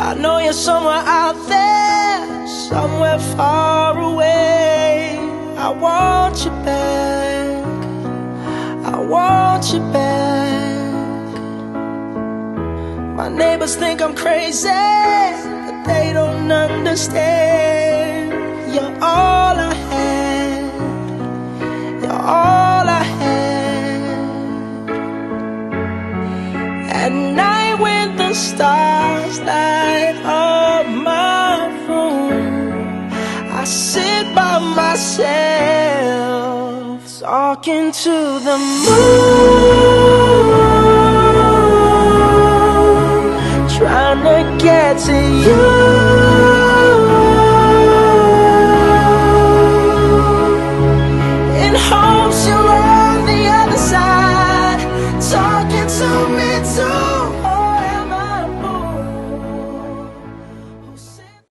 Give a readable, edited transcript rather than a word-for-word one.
I know you're somewhere out there, somewhere far away. I want you back, I want you back. My neighbors think I'm crazy, but they don't understand. You're all I had, you're all I had. At night when the stars light up my room, I sit by myself, talking to the moon, trying to get to you.